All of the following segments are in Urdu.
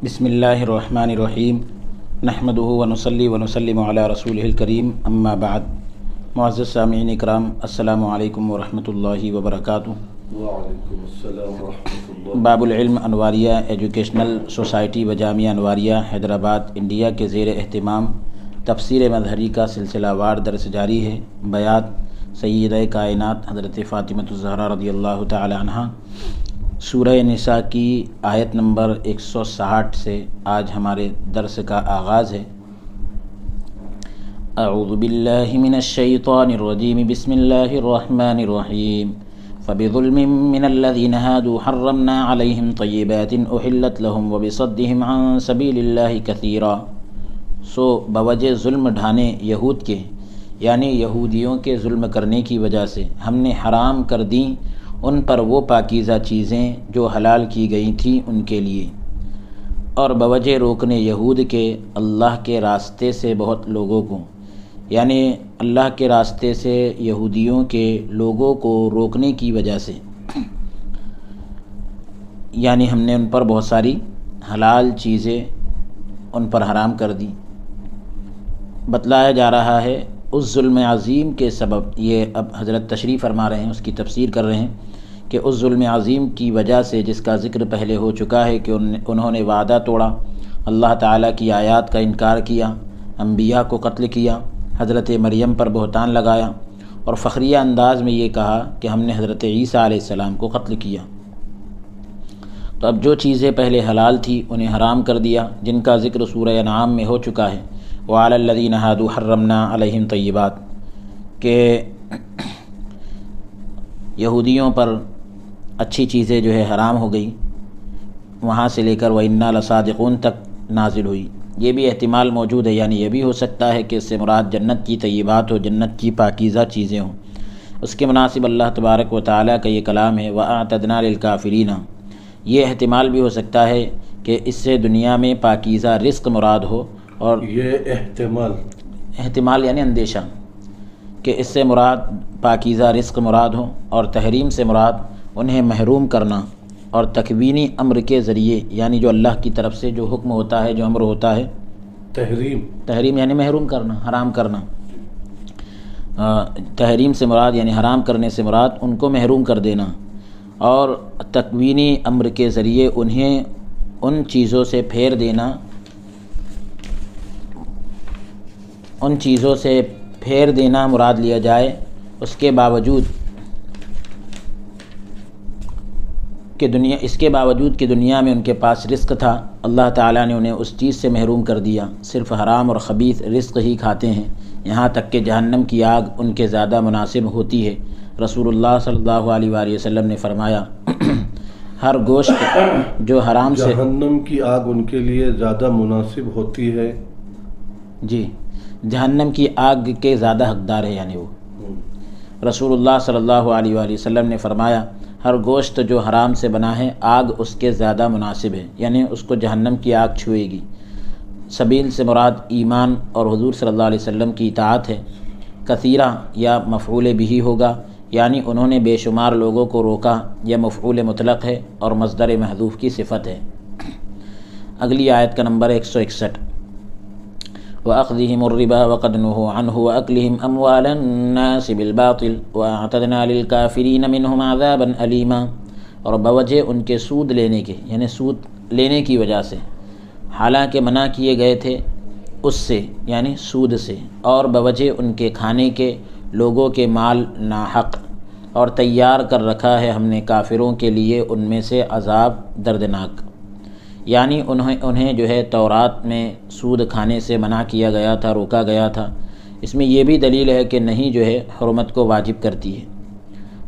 بسم اللہ الرحمن الرحیم نحمدہ ونصلی ونسلم علی رسولہ الکریم اما بعد۔ معزز سامعین اکرام، السلام علیکم ورحمۃ اللہ وبرکاتہ۔ وعلیکم السلام ورحمۃ اللہ۔ باب العلم انواریہ ایجوکیشنل سوسائٹی و جامعہ انواریہ حیدرآباد انڈیا کے زیر اہتمام تفسیر مظہری کا سلسلہ وار درس جاری ہے۔ بیات سیدہ کائنات حضرت فاطمۃ الزہرا رضی اللہ تعالی عنہا، سورہ نساء کی آیت نمبر 160 سے آج ہمارے درس کا آغاز ہے۔ اعوذ باللہ من الشیطان الرجیم، بسم اللہ الرحمن الرحیم۔ فبظلم من الذین ہادوا حرمنا علیہم طیبات احلت لہم وبصدہم عن سبیل اللہ کثیرا۔ سو بوجہ ظلم ڈھانے یہود کے، یعنی یہودیوں کے ظلم کرنے کی وجہ سے ہم نے حرام کر دیں ان پر وہ پاکیزہ چیزیں جو حلال کی گئی تھیں ان کے لیے، اور بوجہ روکنے یہود کے اللہ کے راستے سے بہت لوگوں کو، یعنی اللہ کے راستے سے یہودیوں کے لوگوں کو روکنے کی وجہ سے، یعنی ہم نے ان پر بہت ساری حلال چیزیں ان پر حرام کر دی۔ بتلایا جا رہا ہے اس ظلم عظیم کے سبب، یہ اب حضرت تشریح فرما رہے ہیں، اس کی تفسیر کر رہے ہیں کہ اس ظلم عظیم کی وجہ سے جس کا ذکر پہلے ہو چکا ہے کہ انہوں نے وعدہ توڑا، اللہ تعالیٰ کی آیات کا انکار کیا، انبیاء کو قتل کیا، حضرت مریم پر بہتان لگایا اور فخریہ انداز میں یہ کہا کہ ہم نے حضرت عیسیٰ علیہ السلام کو قتل کیا۔ تو اب جو چیزیں پہلے حلال تھی انہیں حرام کر دیا، جن کا ذکر سورہ انعام میں ہو چکا ہے۔ وعلی الذین ہادوا حرمنا علیہم طیبات، کہ یہودیوں پر اچھی چیزیں جو ہے حرام ہو گئی، وہاں سے لے کر وَإِنَّا لَصَادِقُونَ تک نازل ہوئی۔ یہ بھی احتمال موجود ہے، یعنی یہ بھی ہو سکتا ہے کہ اس سے مراد جنت کی طیبات ہو، جنت کی پاکیزہ چیزیں ہوں۔ اس کے مناسب اللہ تبارک و تعالیٰ کا یہ کلام ہے وَأَعْتَدْنَا لِلْكَافِرِينَ۔ یہ احتمال بھی ہو سکتا ہے کہ اس سے دنیا میں پاکیزہ رزق مراد ہو، اور یہ احتمال یعنی اندیشہ کہ اس سے مراد پاکیزہ رزق مراد ہو، اور تحریم سے مراد انہیں محروم کرنا، اور تکوینی امر کے ذریعے، یعنی جو اللہ کی طرف سے جو حکم ہوتا ہے، جو امر ہوتا ہے، تحریم یعنی محروم کرنا، حرام کرنا۔ تحریم سے مراد یعنی حرام کرنے سے مراد ان کو محروم کر دینا، اور تکوینی امر کے ذریعے انہیں ان چیزوں سے پھیر دینا، ان چیزوں سے پھیر دینا مراد لیا جائے، اس کے باوجود کہ دنیا میں ان کے پاس رزق تھا، اللہ تعالیٰ نے انہیں اس چیز سے محروم کر دیا، صرف حرام اور خبیث رزق ہی کھاتے ہیں، یہاں تک کہ جہنم کی آگ ان کے زیادہ مناسب ہوتی ہے۔ رسول اللہ صلی اللہ علیہ وآلہ وسلم نے فرمایا ہر گوشت جو حرام سے، جہنم کی آگ ان کے لیے زیادہ مناسب ہوتی ہے، جی جہنم کی آگ کے زیادہ حقدار ہے، یعنی وہ رسول اللہ صلی اللہ علیہ وآلہ وسلم نے فرمایا ہر گوشت جو حرام سے بنا ہے آگ اس کے زیادہ مناسب ہے، یعنی اس کو جہنم کی آگ چھوئے گی۔ سبیل سے مراد ایمان اور حضور صلی اللہ علیہ وسلم کی اطاعت ہے۔ کثیرہ یا مفعول بہ ہوگا، یعنی انہوں نے بے شمار لوگوں کو روکا، یا مفعول مطلق ہے اور مصدر محذوف کی صفت ہے۔ اگلی آیت کا نمبر 161۔ وَأَخْذِهِمُ الرِّبَا وَقَدْ نُهُوا عَنْهُ وَأَكْلِهِمْ أَمْوَالَ النَّاسِ بِالْبَاطِلِ وَأَعْتَدْنَا لِلْكَافِرِينَ مِنْهُمْ عَذَابًا أَلِيمًا، اور بوجہ ان کے سود لینے کے، یعنی سود لینے کی وجہ سے، حالانکہ منع کیے گئے تھے اس سے، یعنی سود سے، اور بوجہ ان کے کھانے کے لوگوں کے مال ناحق، اور تیار کر رکھا ہے ہم نے کافروں کے لیے ان میں سے عذاب دردناک، یعنی انہیں جو ہے تورات میں سود کھانے سے منع کیا گیا تھا، روکا گیا تھا۔ اس میں یہ بھی دلیل ہے کہ نہیں جو ہے حرمت کو واجب کرتی ہے۔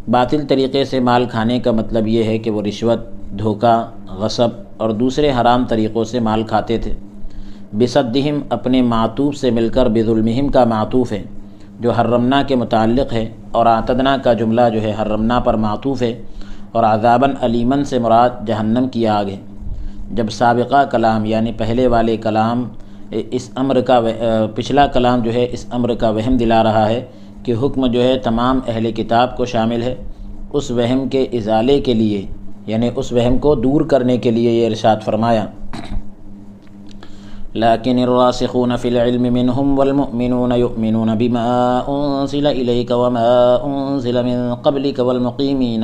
باطل طریقے سے مال کھانے کا مطلب یہ ہے کہ وہ رشوت، دھوکہ، غصب اور دوسرے حرام طریقوں سے مال کھاتے تھے۔ بصدہم اپنے معطوف سے مل کر بظلمہم کا معطوف ہے جو حرمنا کے متعلق ہے، اور اعتدنا کا جملہ جو ہے حرمنا پر معطوف ہے، اور عذاباً علیماً سے مراد جہنم کی آگ ہے۔ جب سابقہ کلام یعنی پہلے والے کلام اس امر کا، پچھلا کلام جو ہے اس امر کا وہم دلا رہا ہے کہ حکم جو ہے تمام اہل کتاب کو شامل ہے، اس وہم کے ازالے کے لیے، یعنی اس وہم کو دور کرنے کے لیے یہ ارشاد فرمایا لكن الراسخون في العلم منهم والمؤمنون يؤمنون بما أنزل إليك وما أنزل من قبلك والمقيمين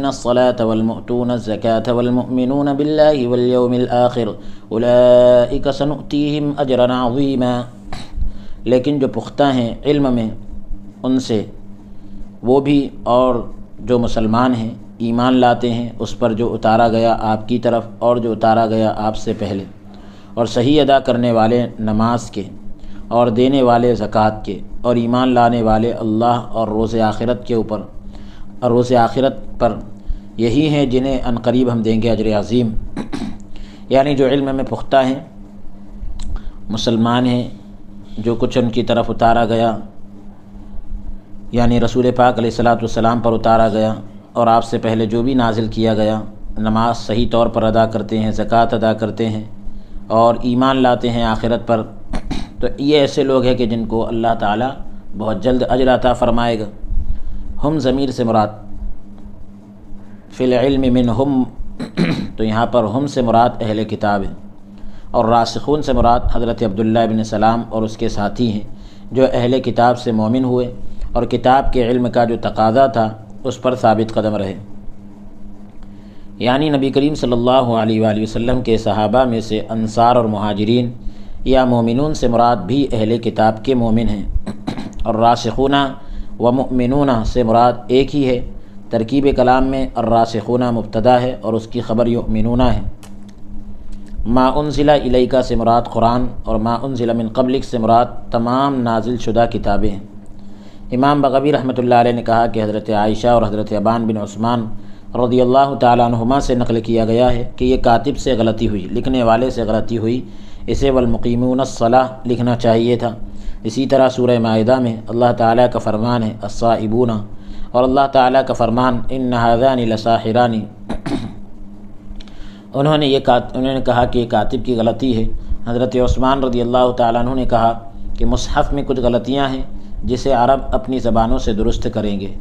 الصلاة والمؤتون الزكاة والمؤمنون بالله واليوم الآخر أولئك سنؤتيهم أجرا عظيما. لیکن جو پختہ ہیں علم میں ان سے، وہ بھی اور جو مسلمان ہیں ایمان لاتے ہیں اس پر جو اتارا گیا آپ کی طرف اور جو اتارا گیا آپ سے پہلے، اور صحیح ادا کرنے والے نماز کے اور دینے والے زکوٰۃ کے اور ایمان لانے والے اللہ اور روز آخرت کے اوپر اور روز آخرت پر، یہی ہیں جنہیں عنقریب ہم دیں گے اجر عظیم. یعنی جو علم میں پختہ ہیں، مسلمان ہیں، جو کچھ ان کی طرف اتارا گیا یعنی رسول پاک علیہ الصلاۃ والسلام پر اتارا گیا اور آپ سے پہلے جو بھی نازل کیا گیا، نماز صحیح طور پر ادا کرتے ہیں، زکوٰۃ ادا کرتے ہیں اور ایمان لاتے ہیں آخرت پر، تو یہ ایسے لوگ ہیں کہ جن کو اللہ تعالیٰ بہت جلد اجر عطا فرمائے گا. ہم ضمیر سے مراد فی العلم منہم، تو یہاں پر ہم سے مراد اہل کتاب ہیں، اور راسخون سے مراد حضرت عبداللہ ابن سلام اور اس کے ساتھی ہیں جو اہل کتاب سے مومن ہوئے اور کتاب کے علم کا جو تقاضا تھا اس پر ثابت قدم رہے. یعنی نبی کریم صلی اللہ علیہ وآلہ وسلم کے صحابہ میں سے انصار اور مہاجرین یا مومنون سے مراد بھی اہل کتاب کے مومن ہیں، اور راسخون و مؤمنون سے مراد ایک ہی ہے. ترکیب کلام میں الراسخون مبتدا ہے اور اس کی خبر یؤمنون ہے. ما انزل الیک سے مراد قرآن اور ما انزل من قبلک سے مراد تمام نازل شدہ کتابیں ہیں. امام بغوی رحمۃ اللہ علیہ نے کہا کہ حضرت عائشہ اور حضرت ابان بن عثمان رضی اللہ تعالیٰ عنہما سے نقل کیا گیا ہے کہ یہ کاتب سے غلطی ہوئی، لکھنے والے سے غلطی ہوئی، اسے والمقیمون الصلاۃ لکھنا چاہیے تھا. اسی طرح سورہ مائدہ میں اللہ تعالیٰ کا فرمان ہے الصائبون، اور اللہ تعالیٰ کا فرمان ان ھذان لساحران. انہوں نے کہا کہ یہ کاتب کی غلطی ہے. حضرت عثمان رضی اللہ تعالیٰ عنہ نے کہا کہ مصحف میں کچھ غلطیاں ہیں جسے عرب اپنی زبانوں سے درست کریں گے.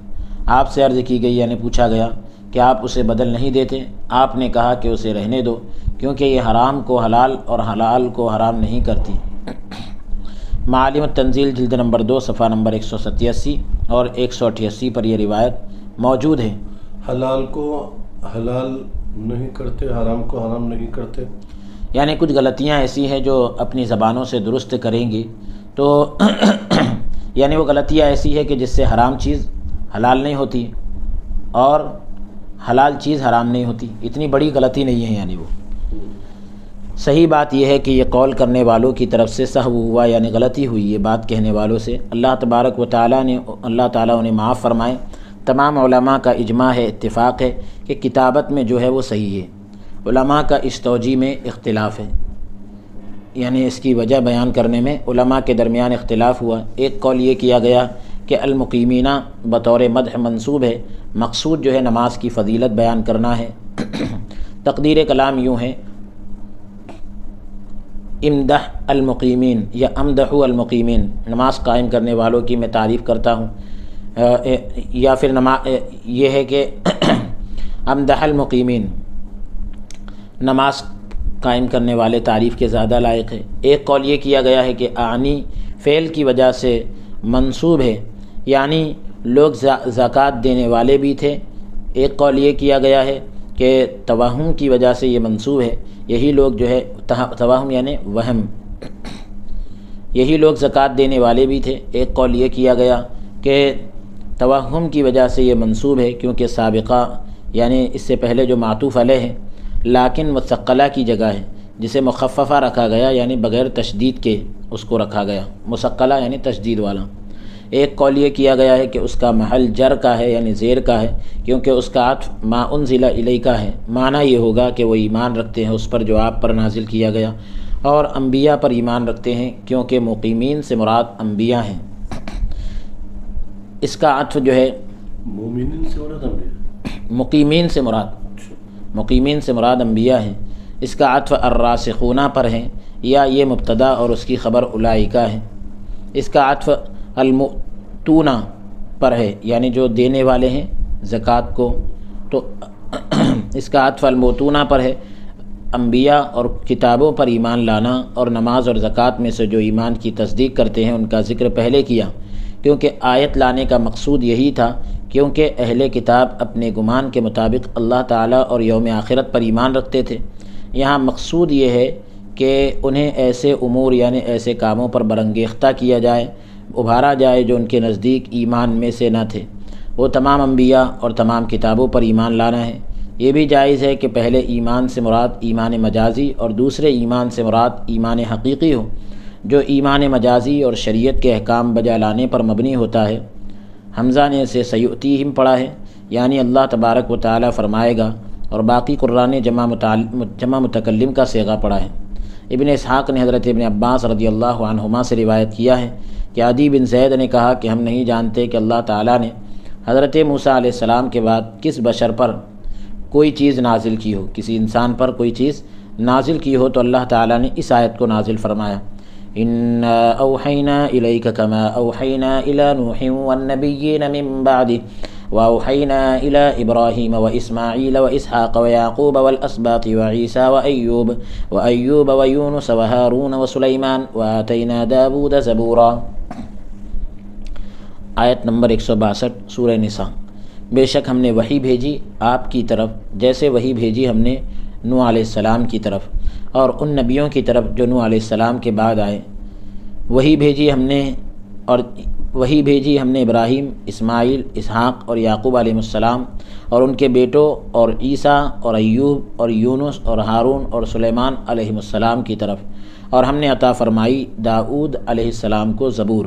آپ سے عرض کی گئی یعنی پوچھا گیا کہ آپ اسے بدل نہیں دیتے؟ آپ نے کہا کہ اسے رہنے دو، کیونکہ یہ حرام کو حلال اور حلال کو حرام نہیں کرتی. معالم التنزیل جلد نمبر 2 صفحہ نمبر 187 اور 188 پر یہ روایت موجود ہے. حلال کو حلال نہیں کرتے، حرام کو حرام نہیں کرتے، یعنی کچھ غلطیاں ایسی ہیں جو اپنی زبانوں سے درست کریں گی تو یعنی وہ غلطیاں ایسی ہے کہ جس سے حرام چیز حلال نہیں ہوتی اور حلال چیز حرام نہیں ہوتی. اتنی بڑی غلطی نہیں ہے. یعنی وہ صحیح بات یہ ہے کہ یہ قول کرنے والوں کی طرف سے سہو ہوا، یعنی غلطی ہوئی یہ بات کہنے والوں سے. اللہ تبارک و تعالیٰ انہیں معاف فرمائے. تمام علماء کا اجماع ہے، اتفاق ہے کہ کتابت میں جو ہے وہ صحیح ہے. علماء کا اس توجیہ میں اختلاف ہے، یعنی اس کی وجہ بیان کرنے میں علماء کے درمیان اختلاف ہوا. ایک قول یہ کیا گیا کہ المقیمین بطور مدح منصوب ہے، مقصود جو ہے نماز کی فضیلت بیان کرنا ہے. تقدیر کلام یوں ہے امدح المقیمین یا امدح المقیمین، نماز قائم کرنے والوں کی میں تعریف کرتا ہوں، یا پھر یہ ہے کہ امدح المقیمین، نماز قائم کرنے والے تعریف کے زیادہ لائق ہے. ایک قول یہ کیا گیا ہے کہ اعنی فعل کی وجہ سے منصوب ہے، یعنی لوگ زکوٰۃ دینے والے بھی تھے. ایک قول یہ کیا گیا ہے کہ توہم کی وجہ سے یہ منصوب ہے، یہی لوگ جو ہے توہم یعنی وہم، یہی لوگ زکوٰۃ دینے والے بھی تھے. ایک قول یہ کیا گیا کہ توہم کی وجہ سے یہ منصوب ہے کیونکہ سابقہ یعنی اس سے پہلے جو معطوف علیہ ہے لیکن مثقلہ کی جگہ ہے، جسے مخففہ رکھا گیا یعنی بغیر تشدید کے اس کو رکھا گیا، مثقلہ یعنی تشدید والا. ایک قول یہ کیا گیا ہے کہ اس کا محل جر کا ہے یعنی زیر کا ہے، کیونکہ اس کا عطف ما انزل الیک ہے. معنی یہ ہوگا کہ وہ ایمان رکھتے ہیں اس پر جو آپ پر نازل کیا گیا، اور انبیاء پر ایمان رکھتے ہیں کیونکہ مقیمین سے مراد انبیاء ہیں. اس کا عطف جو ہے مومنین سے مراد انبیاء، مقیمین سے مراد انبیاء ہیں. اس کا عطف الراسخون پر ہے، یا یہ مبتدا اور اس کی خبر اولئکہ ہے. اس کا عطف المؤتون پر ہے، یعنی جو دینے والے ہیں زکوٰۃ کو، تو اس کا عطف المؤتون پر ہے. انبیاء اور کتابوں پر ایمان لانا اور نماز اور زکوٰۃ میں سے جو ایمان کی تصدیق کرتے ہیں ان کا ذکر پہلے کیا، کیونکہ آیت لانے کا مقصود یہی تھا، کیونکہ اہل کتاب اپنے گمان کے مطابق اللہ تعالیٰ اور یوم آخرت پر ایمان رکھتے تھے۔ یہاں مقصود یہ ہے کہ انہیں ایسے امور یعنی ایسے کاموں پر برانگیختہ کیا جائے، ابھارا جائے جو ان کے نزدیک ایمان میں سے نہ تھے۔ وہ تمام انبیاء اور تمام کتابوں پر ایمان لانا ہے۔ یہ بھی جائز ہے کہ پہلے ایمان سے مراد ایمان مجازی اور دوسرے ایمان سے مراد ایمان حقیقی ہو، جو ایمان مجازی اور شریعت کے احکام بجا لانے پر مبنی ہوتا ہے۔ حمزہ نے اسے سیؤتیہم پڑھا ہے، یعنی اللہ تبارک و تعالیٰ فرمائے گا، اور باقی قرآن نے جمع متکلم کا صیغہ پڑھا ہے۔ ابن اسحاق نے حضرت ابن عباس رضی اللہ عنہما سے روایت کیا ہے کہ عدی بن زید نے کہا کہ ہم نہیں جانتے کہ اللہ تعالیٰ نے حضرت موسیٰ علیہ السلام کے بعد کس بشر پر کوئی چیز نازل کی ہو، کسی انسان پر کوئی چیز نازل کی ہو، تو اللہ تعالیٰ نے اس آیت کو نازل فرمایا، اِنَّا أَوْحَيْنَا إِلَيْكَ كَمَا أَوْحَيْنَا إِلَى نُوحٍ وَالنَّبِيِّينَ مِن بَعْدِهِ وَأَوْحَيْنَا إِلَى إِبْرَاهِيمَ وَإِسْمَاعِيلَ وَإِسْحَاقَ وَيَعْقُوبَ وَالْأَسْبَاطِ وَعِيسَى وَأَيُّوبَ وَيُونُسَ وَهَارُونَ وَسُلَيْمَانَ وَآتَيْنَا دَاوُودَ زَبُورًا۔ آیت نمبر 162 سورہ نساء۔ بے شک ہم نے وحی بھیجی آپ کی طرف جیسے وحی بھیجی ہم نے نوح علیہ السلام کی طرف اور ان نبیوں کی طرف جو نوح علیہ السلام کے بعد آئے۔ وحی بھیجی ہم نے ابراہیم، اسماعیل، اسحاق اور یعقوب علیہ السلام اور ان کے بیٹوں اور عیسیٰ اور ایوب اور یونس اور ہارون اور سلیمان علیہ السلام کی طرف، اور ہم نے عطا فرمائی داؤد علیہ السلام کو زبور۔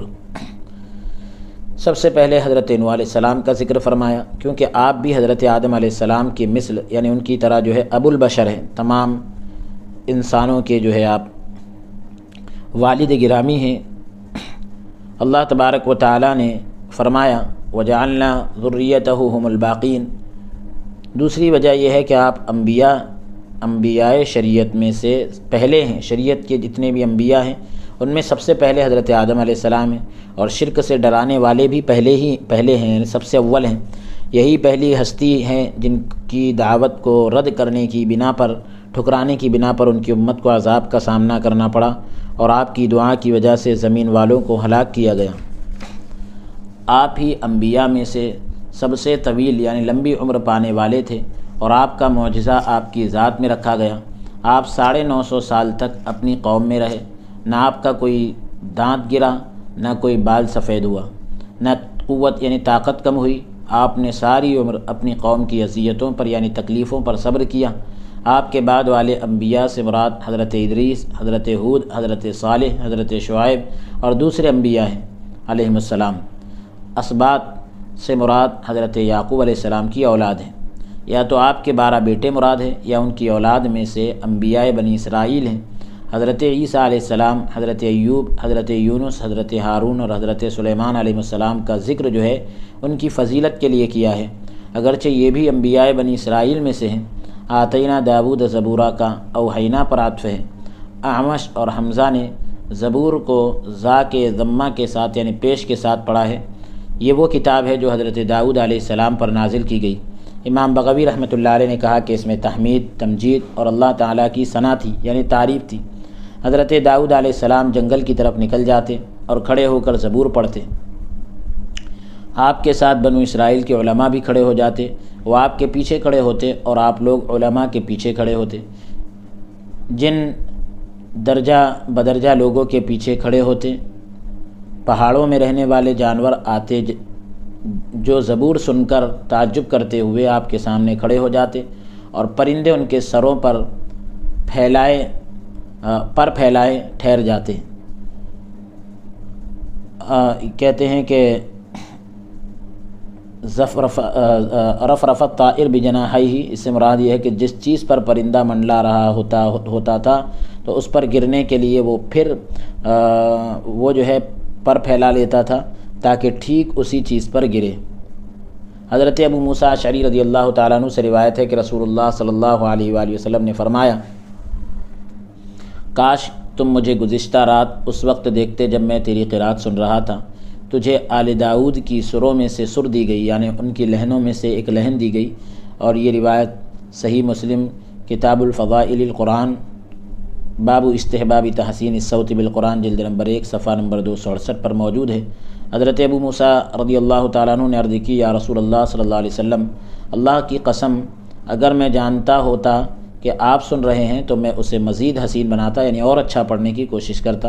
سب سے پہلے حضرت نوح علیہ السلام کا ذکر فرمایا، کیونکہ آپ بھی حضرت آدم علیہ السلام کی مثل یعنی ان کی طرح جو ہے ابو البشر ہیں، تمام انسانوں کے جو ہے آپ والد گرامی ہیں۔ اللہ تبارک و تعالیٰ نے فرمایا وَجَعَلْنَا ذُرِّيَّتَهُ هُمُ الْبَاقِينَ۔ دوسری وجہ یہ ہے کہ آپ انبیاء شریعت میں سے پہلے ہیں، شریعت کے جتنے بھی انبیاء ہیں ان میں سب سے پہلے حضرت آدم علیہ السلام ہیں، اور شرک سے ڈرانے والے بھی پہلے ہیں، یعنی سب سے اول ہیں۔ یہی پہلی ہستی ہیں جن کی دعوت کو رد کرنے کی بنا پر، ٹھکرانے کی بنا پر ان کی امت کو عذاب کا سامنا کرنا پڑا، اور آپ کی دعا کی وجہ سے زمین والوں کو ہلاک کیا گیا۔ آپ ہی انبیاء میں سے سب سے طویل یعنی لمبی عمر پانے والے تھے، اور آپ کا معجزہ آپ کی ذات میں رکھا گیا۔ آپ 950 سال تک اپنی قوم میں رہے، نہ آپ کا کوئی دانت گرا، نہ کوئی بال سفید ہوا، نہ قوت یعنی طاقت کم ہوئی۔ آپ نے ساری عمر اپنی قوم کی اذیتوں پر یعنی تکلیفوں پر صبر کیا۔ آپ کے بعد والے انبیاء سے مراد حضرت ادریس، حضرت ہود، حضرت صالح، حضرت شعیب اور دوسرے انبیاء ہیں علیہم السلام۔ اسباط سے مراد حضرت یعقوب علیہ السلام کی اولاد ہیں، یا تو آپ کے 12 بیٹے مراد ہیں یا ان کی اولاد میں سے انبیاء بنی اسرائیل ہیں۔ حضرت عیسیٰ علیہ السلام، حضرت ایوب، حضرت یونس، حضرت ہارون اور حضرت سلیمان علیہ السلام کا ذکر جو ہے ان کی فضیلت کے لیے کیا ہے، اگرچہ یہ بھی انبیاء بنی اسرائیل میں سے ہیں۔ آتینا داود زبورا کا اوحینا پر عطف ہے۔ اعمش اور حمزہ نے زبور کو زا کے ضمہ کے ساتھ یعنی پیش کے ساتھ پڑھا ہے۔ یہ وہ کتاب ہے جو حضرت داؤد علیہ السلام پر نازل کی گئی۔ امام بغوی رحمۃ اللہ علیہ نے کہا کہ اس میں تحمید، تمجید اور اللہ تعالیٰ کی ثنا تھی یعنی تعریف تھی۔ حضرت داؤد علیہ السلام جنگل کی طرف نکل جاتے اور کھڑے ہو کر زبور پڑھتے۔ آپ کے ساتھ بنو اسرائیل کے علماء بھی کھڑے ہو جاتے، وہ آپ کے پیچھے کھڑے ہوتے اور آپ لوگ علماء کے پیچھے کھڑے ہوتے۔ جن درجہ بدرجہ لوگوں کے پیچھے کھڑے ہوتے، پہاڑوں میں رہنے والے جانور آتے جو زبور سن کر تعجب کرتے ہوئے آپ کے سامنے کھڑے ہو جاتے، اور پرندے ان کے سروں پر پھیلائے ٹھہر جاتے۔ کہتے ہیں کہ رفرف الطائر بجناحیہ، اس سے مراد یہ ہے کہ جس چیز پر پرندہ منڈلا رہا ہوتا تھا تو اس پر گرنے کے لیے وہ پھر وہ جو ہے پر پھیلا لیتا تھا تاکہ ٹھیک اسی چیز پر گرے۔ حضرت ابو موسیٰ اشعری رضی اللہ تعالیٰ عنہ سے روایت ہے کہ رسول اللہ صلی اللہ علیہ وآلہ وسلم نے فرمایا، کاش تم مجھے گزشتہ رات اس وقت دیکھتے جب میں تیری قرات سن رہا تھا۔ تجھے آل داؤد کی سروں میں سے سر دی گئی، یعنی ان کی لہنوں میں سے ایک لہن دی گئی، اور یہ روایت صحیح مسلم کتاب الفضائل القرآن باب استحباب تحسین الصوت بالقرآن جلد نمبر 1 صفحہ نمبر 268 پر موجود ہے۔ حضرت ابو موسیٰ رضی اللہ تعالیٰ عنہ نے عرض کی یا رسول اللہ صلی اللہ علیہ وسلم، اللہ کی قسم اگر میں جانتا ہوتا کہ آپ سن رہے ہیں تو میں اسے مزید حسین بناتا، یعنی اور اچھا پڑھنے کی کوشش کرتا۔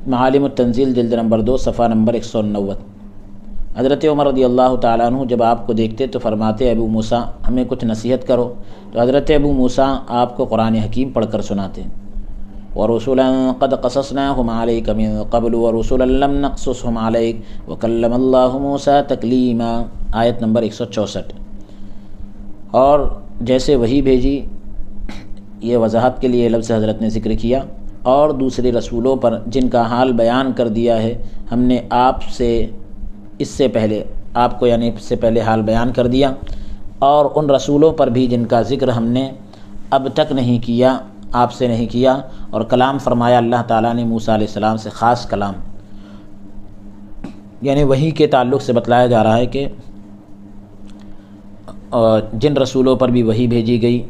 معالم التنزیل جلد نمبر 2 صفحہ نمبر 190۔ حضرت عمر رضی اللہ تعالیٰ عنہ جب آپ کو دیکھتے تو فرماتے ابو موسیٰ ہمیں کچھ نصیحت کرو، تو حضرت ابو موسیٰ آپ کو قرآن حکیم پڑھ کر سناتے۔ وَرُسُلًا قَدْ قَصَصْنَاهُمْ عَلَيْكَ مِن قَبْلُ وَرُسُلًا لَّمْ نَقْصُصْهُمْ عَلَيْكَ وَكَلَّمَ اللَّهُ مُوسَىٰ تَكْلِيمًا، آیت نمبر 164۔ اور جیسے وحی بھیجی، یہ وضاحت کے لیے لفظ حضرت نے ذکر کیا، اور دوسرے رسولوں پر جن کا حال بیان کر دیا ہے ہم نے آپ سے اس سے پہلے، آپ کو یعنی اس سے پہلے حال بیان کر دیا، اور ان رسولوں پر بھی جن کا ذکر ہم نے اب تک نہیں کیا، آپ سے نہیں کیا، اور کلام فرمایا اللہ تعالیٰ نے موسیٰ علیہ السلام سے خاص کلام، یعنی وحی کے تعلق سے بتلایا جا رہا ہے کہ جن رسولوں پر بھی وحی بھیجی گئی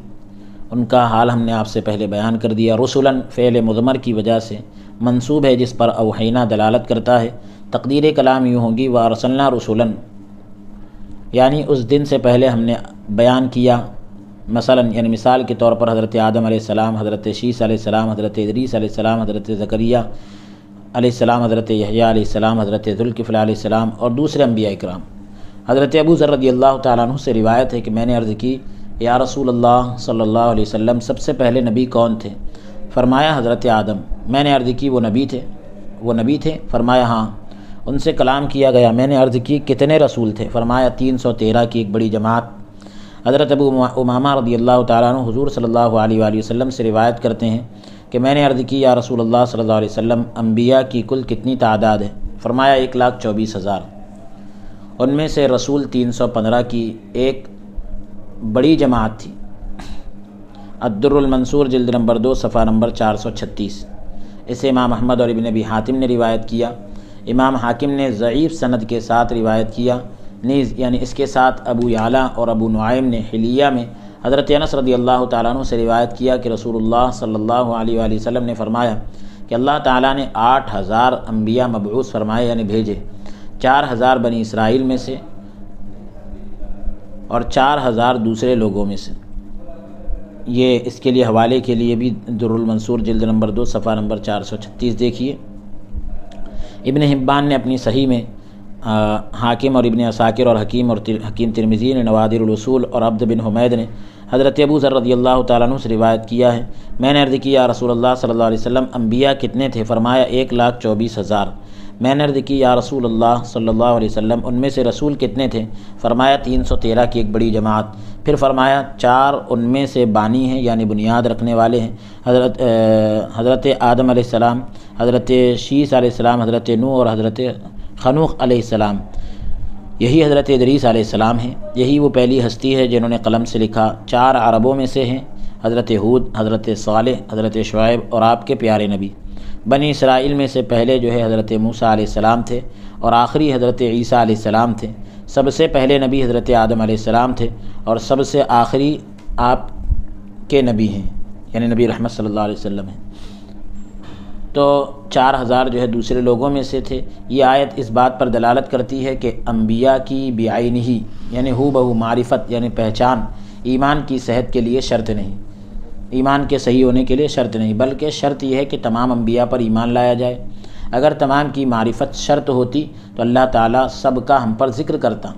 ان کا حال ہم نے آپ سے پہلے بیان کر دیا۔ رسولاً فعل مضمر کی وجہ سے منصوب ہے جس پر اوحینا دلالت کرتا ہے۔ تقدیر کلام یوں ہوگی وارسلنا رسولاً، یعنی اس دن سے پہلے ہم نے بیان کیا، مثلاً یعنی مثال کے طور پر حضرت آدم علیہ السلام، حضرت شیس علیہ السلام، حضرت ادریس علیہ السلام، حضرت زکریہ علیہ السلام، حضرت یحییٰ علیہ السلام، حضرت ذوالکفل علیہ السلام اور دوسرے انبیاء اکرام۔ حضرت ابو ذر رضی اللہ تعالیٰ عنہ سے روایت ہے کہ میں نے عرض کی یا رسول اللہ صلی اللہ علیہ وسلم سب سے پہلے نبی کون تھے؟ فرمایا حضرت آدم۔ میں نے عرض کی وہ نبی تھے؟ فرمایا ہاں۔ ان سے کلام کیا گیا۔ میں نے عرض کی کتنے رسول تھے؟ فرمایا 313 کی ایک بڑی جماعت۔ حضرت ابو امامہ رضی اللہ تعالیٰ عنہ حضور صلی اللہ علیہ وآلہ وسلم سے روایت کرتے ہیں کہ میں نے عرض کی یا رسول اللہ صلی اللہ علیہ وسلم انبیاء کی کل کتنی تعداد ہے؟ فرمایا 1,24,000۔ ان میں سے رسول 315 کی ایک بڑی جماعت تھی۔ الدر المنصور جلد نمبر 2 صفحہ نمبر 436۔ اسے امام احمد اور ابن ابی حاتم نے روایت کیا۔ امام حاکم نے ضعیف سند کے ساتھ روایت کیا نیز، یعنی اس کے ساتھ ابو یعلا اور ابو نعیم نے حلیہ میں حضرت انس رضی اللہ تعالیٰ عنہ سے روایت کیا کہ رسول اللہ صلی اللہ علیہ وآلہ وسلم نے فرمایا کہ اللہ تعالیٰ نے 8,000 انبیاء مبعوث فرمائے، یعنی بھیجے، 4,000 بنی اسرائیل میں سے اور 4,000 دوسرے لوگوں میں سے۔ یہ اس کے لیے حوالے کے لیے بھی در المنصور جلد نمبر 2 صفحہ نمبر 436 دیکھیے۔ ابن حبان نے اپنی صحیح میں، حاکم اور ابن عساکر اور حکیم ترمذی نے نوادر الاصول اور عبد بن حمید نے حضرت ابو ذر رضی اللہ تعالیٰ عنہ سے روایت کیا ہے۔ میں نے عرض کی یا رسول اللہ صلی اللہ علیہ وسلم انبیاء کتنے تھے؟ فرمایا 1,24,000۔ میں نے عرض کی یا رسول اللہ صلی اللہ علیہ وسلم ان میں سے رسول کتنے تھے؟ فرمایا 313 کی ایک بڑی جماعت۔ پھر فرمایا 4 ان میں سے بانی ہیں، یعنی بنیاد رکھنے والے ہیں، حضرت آدم علیہ السلام، حضرت شیس علیہ السلام، حضرت نوح اور حضرت خنوخ علیہ السلام۔ یہی حضرت ادریس علیہ السلام ہیں، یہی وہ پہلی ہستی ہے جنہوں نے قلم سے لکھا۔ 4 عربوں میں سے ہیں، حضرت ہود، حضرت صالح، حضرت شعیب اور آپ کے پیارے نبی۔ بنی اسرائیل میں سے پہلے جو ہے حضرت موسیٰ علیہ السلام تھے، اور آخری حضرت عیسیٰ علیہ السلام تھے۔ سب سے پہلے نبی حضرت آدم علیہ السلام تھے، اور سب سے آخری آپ کے نبی ہیں، یعنی نبی رحمت صلی اللہ علیہ وسلم ہیں۔ تو 4,000 جو ہے دوسرے لوگوں میں سے تھے۔ یہ آیت اس بات پر دلالت کرتی ہے کہ انبیاء کی بعینہ، یعنی ہو بہو معرفت، یعنی پہچان، ایمان کی صحت کے لیے شرط نہیں، ایمان کے صحیح ہونے کے لیے شرط نہیں، بلکہ شرط یہ ہے کہ تمام انبیاء پر ایمان لایا جائے۔ اگر تمام کی معرفت شرط ہوتی تو اللہ تعالیٰ سب کا ہم پر ذکر کرتا۔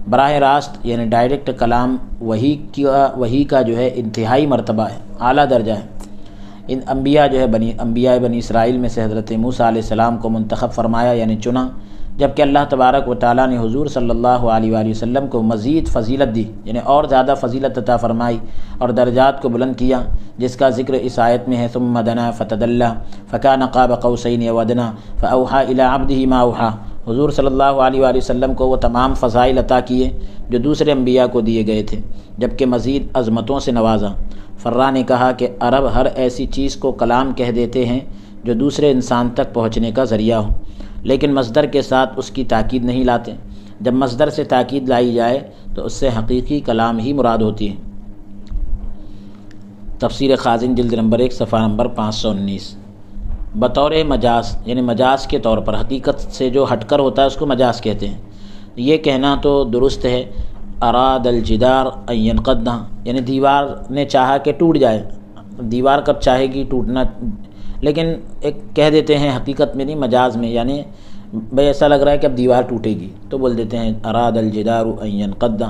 براہ راست یعنی ڈائریکٹ کلام وحی کا جو ہے انتہائی مرتبہ ہے، اعلیٰ درجہ ہے۔ ان انبیاء جو ہے انبیاء بنی اسرائیل میں سے حضرت موسیٰ علیہ السلام کو منتخب فرمایا، یعنی چنا، جبکہ اللہ تبارک و تعالیٰ نے حضور صلی اللہ علیہ وآلہ وسلم کو مزید فضیلت دی، یعنی اور زیادہ فضیلت عطا فرمائی اور درجات کو بلند کیا، جس کا ذکر اس آیت میں ہے۔ ثم دنا فتدلی فکان قاب قوسین او ادنی فاوحی الی عبدہ ما اوحی۔ حضور صلی اللہ علیہ وآلہ وسلم کو وہ تمام فضائل عطا کیے جو دوسرے انبیاء کو دیے گئے تھے، جبکہ مزید عظمتوں سے نوازا۔ فرا نے کہا کہ عرب ہر ایسی چیز کو کلام کہہ دیتے ہیں جو دوسرے انسان تک پہنچنے کا ذریعہ ہو، لیکن مصدر کے ساتھ اس کی تاکید نہیں لاتے۔ جب مصدر سے تاکید لائی جائے تو اس سے حقیقی کلام ہی مراد ہوتی ہے۔ تفسیر خازن جلد نمبر 1 صفحہ نمبر 519۔ بطور مجاز یعنی مجاز کے طور پر، حقیقت سے جو ہٹ کر ہوتا ہے اس کو مجاز کہتے ہیں۔ یہ کہنا تو درست ہے، اراد الجدار ان ينقض، یعنی دیوار نے چاہا کہ ٹوٹ جائے۔ دیوار کب چاہے گی ٹوٹنا، لیکن ایک کہہ دیتے ہیں حقیقت میں نہیں، مجاز میں، یعنی بھائی ایسا لگ رہا ہے کہ اب دیوار ٹوٹے گی تو بول دیتے ہیں اراد الجدار ان ينقض،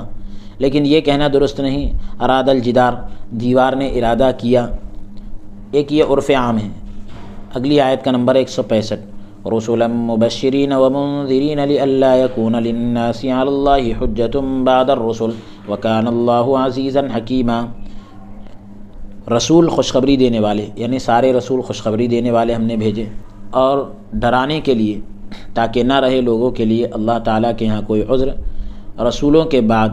لیکن یہ کہنا درست نہیں، اراد الجدار دیوار نے ارادہ کیا۔ ایک یہ عرف عام ہے۔ اگلی آیت کا نمبر 165، رسلا مبشرین ومنذرین لئلا یکون للناس علی اللہ حجۃ بعد الرسل وکان اللہ عزیزا حکیما۔ رسول خوشخبری دینے والے، یعنی سارے رسول خوشخبری دینے والے ہم نے بھیجے، اور ڈرانے کے لیے، تاکہ نہ رہے لوگوں کے لیے اللہ تعالیٰ کے ہاں کوئی عذر رسولوں کے بعد،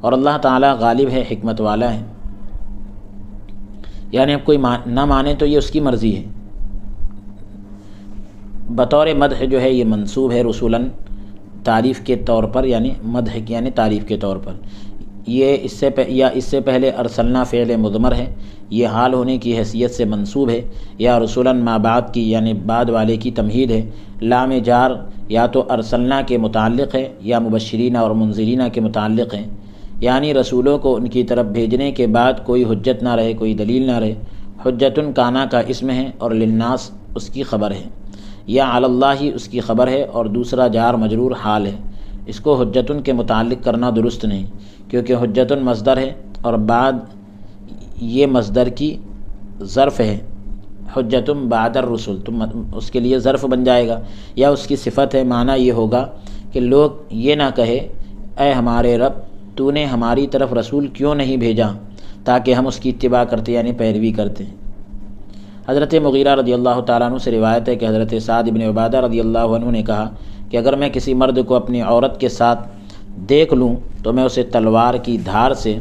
اور اللہ تعالیٰ غالب ہے، حکمت والا ہے۔ یعنی اب کوئی نہ مانے تو یہ اس کی مرضی ہے۔ بطور مدح جو ہے یہ منصوب ہے رسولاً، تعریف کے طور پر، یعنی مدح یعنی تعریف کے طور پر۔ یہ اس سے پہلے ارسلنا فعل مضمر ہے، یہ حال ہونے کی حیثیت سے منصوب ہے، یا رسولاً ما بعد کی یعنی بعد والے کی تمہید ہے۔ لام جار یا تو ارسلنا کے متعلق ہے یا مبشرین اور منذرین کے متعلق ہے، یعنی رسولوں کو ان کی طرف بھیجنے کے بعد کوئی حجت نہ رہے، کوئی دلیل نہ رہے۔ حجتن کانا کا اسم ہے اور للناس اس کی خبر ہے، یا علی اللہ اس کی خبر ہے، اور دوسرا جار مجرور حال ہے۔ اس کو حجتن کے متعلق کرنا درست نہیں، کیونکہ حجتن مصدر ہے اور بعد یہ مصدر کی ظرف ہے، حجتم بعد الرسل، تو اس کے لیے ظرف بن جائے گا، یا اس کی صفت ہے۔ معنی یہ ہوگا کہ لوگ یہ نہ کہے اے ہمارے رب تو نے ہماری طرف رسول کیوں نہیں بھیجا تاکہ ہم اس کی اتباع کرتے یعنی پیروی کرتے۔ حضرت مغیرہ رضی اللہ تعالیٰ عنہ سے روایت ہے کہ حضرت سعد بن عبادہ رضی اللہ عنہ نے کہا کہ اگر میں کسی مرد کو اپنی عورت کے ساتھ دیکھ لوں تو میں اسے تلوار کی دھار سے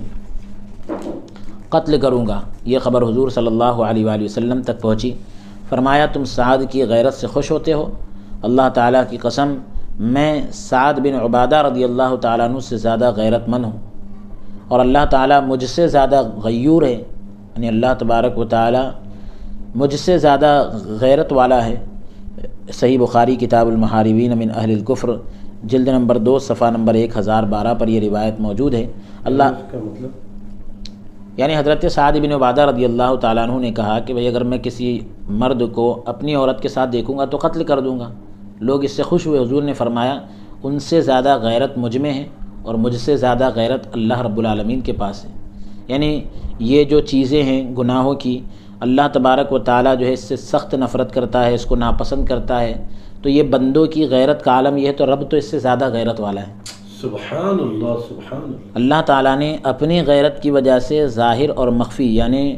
قتل کروں گا۔ یہ خبر حضور صلی اللہ علیہ وآلہ وسلم تک پہنچی۔ فرمایا تم سعد کی غیرت سے خوش ہوتے ہو؟ اللہ تعالیٰ کی قسم میں سعد بن عبادہ رضی اللہ تعالیٰ عنہ سے زیادہ غیرت مند ہوں، اور اللہ تعالیٰ مجھ سے زیادہ غیور ہے، یعنی اللہ تبارک و تعالیٰ مجھ سے زیادہ غیرت والا ہے۔ صحیح بخاری کتاب المحاربین من اہل الکفر جلد نمبر 2 صفحہ نمبر 1012 پر یہ روایت موجود ہے۔ اللہ کا مطلب یعنی حضرت سعد بن عبادہ رضی اللہ تعالیٰ عنہ نے کہا کہ بھئی اگر میں کسی مرد کو اپنی عورت کے ساتھ دیکھوں گا تو قتل کر دوں گا۔ لوگ اس سے خوش ہوئے۔ حضور نے فرمایا ان سے زیادہ غیرت مجھ میں ہے اور مجھ سے زیادہ غیرت اللہ رب العالمین کے پاس ہے۔ یعنی یہ جو چیزیں ہیں گناہوں کی، اللہ تبارک و تعالیٰ جو ہے اس سے سخت نفرت کرتا ہے، اس کو ناپسند کرتا ہے، تو یہ بندوں کی غیرت کا عالم یہ ہے، تو رب تو اس سے زیادہ غیرت والا ہے۔ سبحان اللہ سبحان اللہ۔ اللہ تعالیٰ نے اپنی غیرت کی وجہ سے ظاہر اور مخفی یعنی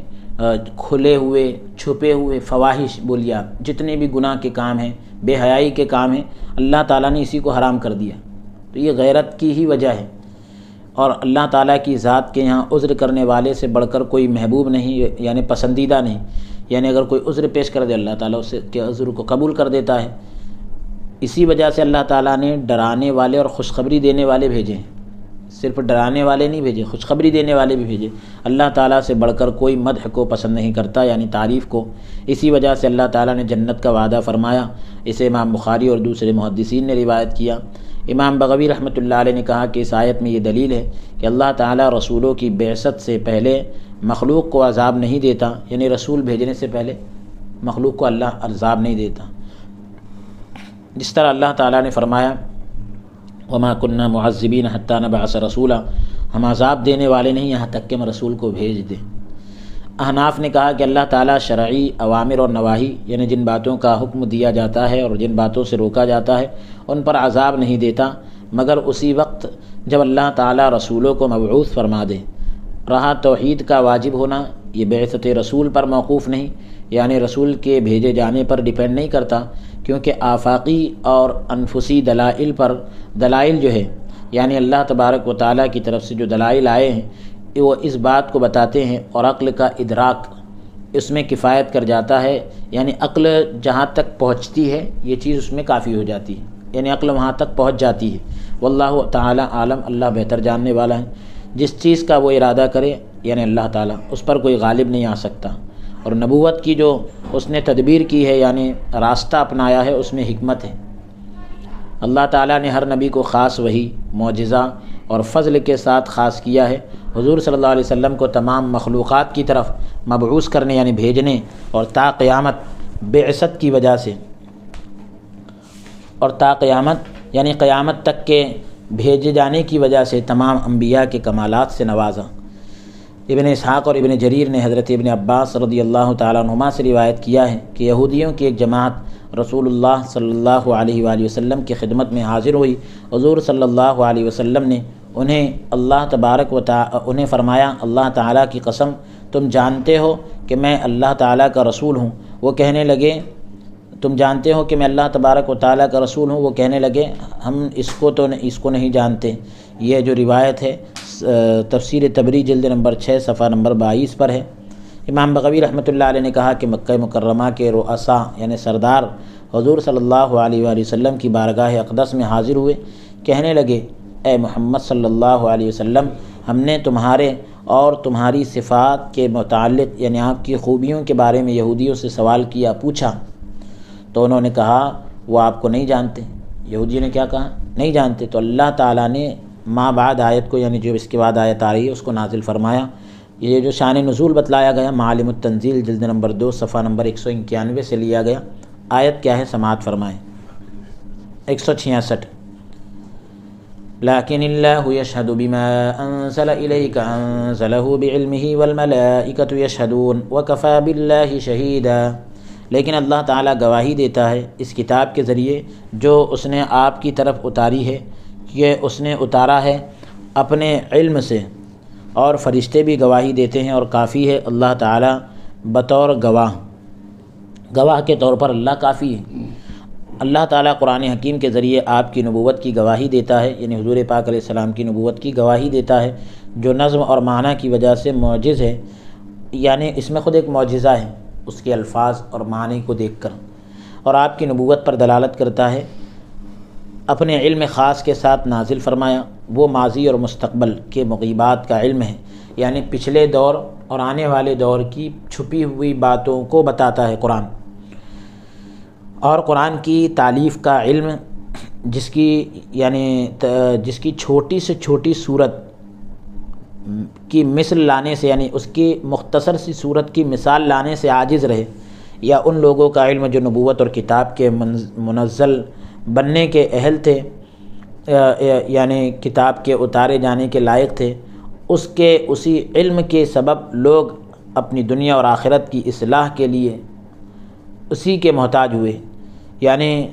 کھلے ہوئے چھپے ہوئے فواحش بولیاں جتنے بھی گناہ کے کام ہیں، بے حیائی کے کام ہیں، اللہ تعالیٰ نے اسی کو حرام کر دیا۔ تو یہ غیرت کی ہی وجہ ہے، اور اللہ تعالیٰ کی ذات کے یہاں عذر کرنے والے سے بڑھ کر کوئی محبوب نہیں، یعنی پسندیدہ نہیں۔ یعنی اگر کوئی عذر پیش کر دے اللہ تعالیٰ اس کے عذر کو قبول کر دیتا ہے۔ اسی وجہ سے اللہ تعالیٰ نے ڈرانے والے اور خوشخبری دینے والے بھیجے ہیں، صرف ڈرانے والے نہیں بھیجے، خوشخبری دینے والے بھی بھیجے۔ اللہ تعالیٰ سے بڑھ کر کوئی مدح کو پسند نہیں کرتا، یعنی تعریف کو۔ اسی وجہ سے اللہ تعالیٰ نے جنت کا وعدہ فرمایا۔ اسے امام بخاری اور دوسرے محدثین نے روایت کیا۔ امام بغوی رحمۃ اللہ علیہ نے کہا کہ اس آیت میں یہ دلیل ہے کہ اللہ تعالیٰ رسولوں کی بعثت سے پہلے مخلوق کو عذاب نہیں دیتا، یعنی رسول بھیجنے سے پہلے مخلوق کو اللہ عذاب نہیں دیتا۔ جس طرح اللہ تعالیٰ نے فرمایا وما كنا معذبین حتی نبعث رسولا، ہم عذاب دینے والے نہیں یہاں تک کہ ہم رسول کو بھیج دیں۔ احناف نے کہا کہ اللہ تعالیٰ شرعی اوامر اور نواہی یعنی جن باتوں کا حکم دیا جاتا ہے اور جن باتوں سے روکا جاتا ہے ان پر عذاب نہیں دیتا، مگر اسی وقت جب اللہ تعالیٰ رسولوں کو مبعوث فرما دے۔ رہا توحید کا واجب ہونا، یہ بعثت رسول پر موقوف نہیں، یعنی رسول کے بھیجے جانے پر ڈیپینڈ نہیں کرتا، کیونکہ آفاقی اور انفسی دلائل پر دلائل جو ہے یعنی اللہ تبارک و تعالیٰ کی طرف سے جو دلائل آئے ہیں وہ اس بات کو بتاتے ہیں، اور عقل کا ادراک اس میں کفایت کر جاتا ہے، یعنی عقل جہاں تک پہنچتی ہے یہ چیز اس میں کافی ہو جاتی ہے، یعنی عقل وہاں تک پہنچ جاتی ہے۔ واللہ تعالیٰ عالم، اللہ بہتر جاننے والا ہے۔ جس چیز کا وہ ارادہ کرے یعنی اللہ تعالیٰ، اس پر کوئی غالب نہیں آ سکتا۔ اور نبوت کی جو اس نے تدبیر کی ہے یعنی راستہ اپنایا ہے، اس میں حکمت ہے۔ اللہ تعالیٰ نے ہر نبی کو خاص وحی، معجزہ اور فضل کے ساتھ خاص کیا ہے۔ حضور صلی اللہ علیہ وسلم کو تمام مخلوقات کی طرف مبعوث کرنے یعنی بھیجنے اور تا قیامت بعثت کی وجہ سے، اور تا قیامت یعنی قیامت تک کے بھیجے جانے کی وجہ سے تمام انبیاء کے کمالات سے نوازا۔ ابن اسحاق اور ابن جریر نے حضرت ابن عباس رضی اللہ تعالیٰ عنہما سے روایت کیا ہے کہ یہودیوں کی ایک جماعت رسول اللہ صلی اللہ علیہ وآلہ وسلم کی خدمت میں حاضر ہوئی۔ حضور صلی اللہ علیہ وسلم نے انہیں فرمایا، اللہ تعالیٰ کی قسم، تم جانتے ہو کہ میں اللہ تعالیٰ کا رسول ہوں؟ وہ کہنے لگے، تم جانتے ہو کہ میں اللہ تبارک و تعالیٰ کا رسول ہوں؟ وہ کہنے لگے، ہم اس کو نہیں جانتے۔ یہ جو روایت ہے تفسیر تبری جلد نمبر 6 صفحہ نمبر 22 پر ہے۔ امام بغوی رحمۃ اللہ علیہ نے کہا کہ مکہ مکرمہ کے رؤساء یعنی سردار حضور صلی اللہ علیہ وآلہ وسلم کی بارگاہ اقدس میں حاضر ہوئے، کہنے لگے، اے محمد صلی اللہ علیہ وسلم، ہم نے تمہارے اور تمہاری صفات کے متعلق یعنی آپ کی خوبیوں کے بارے میں یہودیوں سے سوال کیا، پوچھا، تو انہوں نے کہا وہ آپ کو نہیں جانتے۔ یہودیوں نے کیا کہا؟ نہیں جانتے۔ تو اللہ تعالیٰ نے ما بعد آیت کو یعنی جو اس کے بعد آیت آ رہی ہے اس کو نازل فرمایا۔ یہ جو شان نزول بتلایا گیا معالم التنزیل جلد نمبر 2 صفحہ نمبر 191 سے لیا گیا۔ آیت کیا ہے سماعت فرمائیں۔ 166 لیکن اللہ یشہد بما انزل الیک انزلہ بعلمہ والملائکۃ یشہدون وکفی باللہ شہیدا۔ لیکن اللہ تعالیٰ گواہی دیتا ہے اس کتاب کے ذریعے جو اس نے آپ کی طرف اتاری ہے، کہ اس نے اتارا ہے اپنے علم سے، اور فرشتے بھی گواہی دیتے ہیں، اور کافی ہے اللہ تعالیٰ بطور گواہ کے طور پر اللہ کافی ہے۔ اللہ تعالیٰ قرآن حکیم کے ذریعے آپ کی نبوت کی گواہی دیتا ہے، یعنی حضور پاک علیہ السلام کی نبوت کی گواہی دیتا ہے، جو نظم اور معنی کی وجہ سے معجز ہے، یعنی اس میں خود ایک معجزہ ہے اس کے الفاظ اور معنی کو دیکھ کر، اور آپ کی نبوت پر دلالت کرتا ہے۔ اپنے علم خاص کے ساتھ نازل فرمایا، وہ ماضی اور مستقبل کے مغیبات کا علم ہے، یعنی پچھلے دور اور آنے والے دور کی چھپی ہوئی باتوں کو بتاتا ہے قرآن، اور قرآن کی تالیف کا علم، جس کی چھوٹی سے چھوٹی صورت کی مثل لانے سے یعنی اس کی مختصر سی صورت کی مثال لانے سے عاجز رہے، یا ان لوگوں کا علم جو نبوت اور کتاب کے منزل بننے کے اہل تھے، یعنی کتاب کے اتارے جانے کے لائق تھے، اسی علم کے سبب لوگ اپنی دنیا اور آخرت کی اصلاح کے لیے اسی کے محتاج ہوئے، یعنی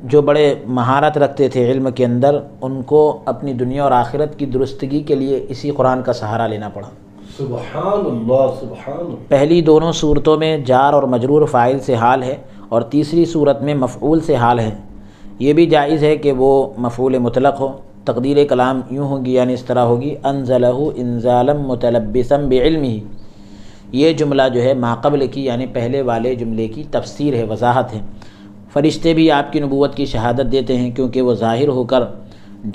جو بڑے مہارت رکھتے تھے علم کے اندر، ان کو اپنی دنیا اور آخرت کی درستگی کے لیے اسی قرآن کا سہارا لینا پڑا۔ سبحان اللہ سبحان اللہ۔ پہلی دونوں صورتوں میں جار اور مجرور فاعل سے حال ہے، اور تیسری صورت میں مفعول سے حال ہے۔ یہ بھی جائز ہے کہ وہ مفعول مطلق ہو۔ تقدیر کلام یوں ہوگی یعنی اس طرح ہوگی، انزلہ انزالا متلبسا بعلمہ۔ یہ جملہ جو ہے ما قبل کی یعنی پہلے والے جملے کی تفسیر ہے، وضاحت ہے۔ فرشتے بھی آپ کی نبوت کی شہادت دیتے ہیں، کیونکہ وہ ظاہر ہو کر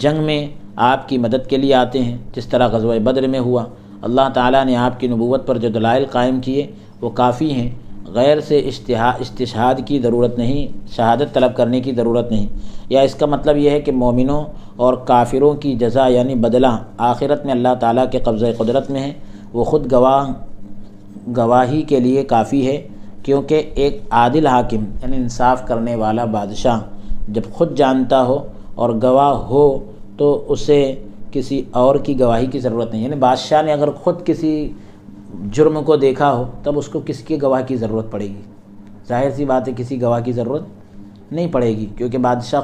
جنگ میں آپ کی مدد کے لیے آتے ہیں، جس طرح غزوہ بدر میں ہوا۔ اللہ تعالیٰ نے آپ کی نبوت پر جو دلائل قائم کیے وہ کافی ہیں، غیر سے استشہاد کی ضرورت نہیں، شہادت طلب کرنے کی ضرورت نہیں۔ یا اس کا مطلب یہ ہے کہ مومنوں اور کافروں کی جزا یعنی بدلہ آخرت میں اللہ تعالیٰ کے قبضہ قدرت میں ہے، وہ خود گواہی کے لیے کافی ہے، کیونکہ ایک عادل حاکم یعنی انصاف کرنے والا بادشاہ جب خود جانتا ہو اور گواہ ہو تو اسے کسی اور کی گواہی کی ضرورت نہیں، یعنی بادشاہ نے اگر خود کسی جرم کو دیکھا ہو تب اس کو کس کی گواہ کی ضرورت پڑے گی؟ ظاہر سی بات ہے کسی گواہ کی ضرورت نہیں پڑے گی، کیونکہ بادشاہ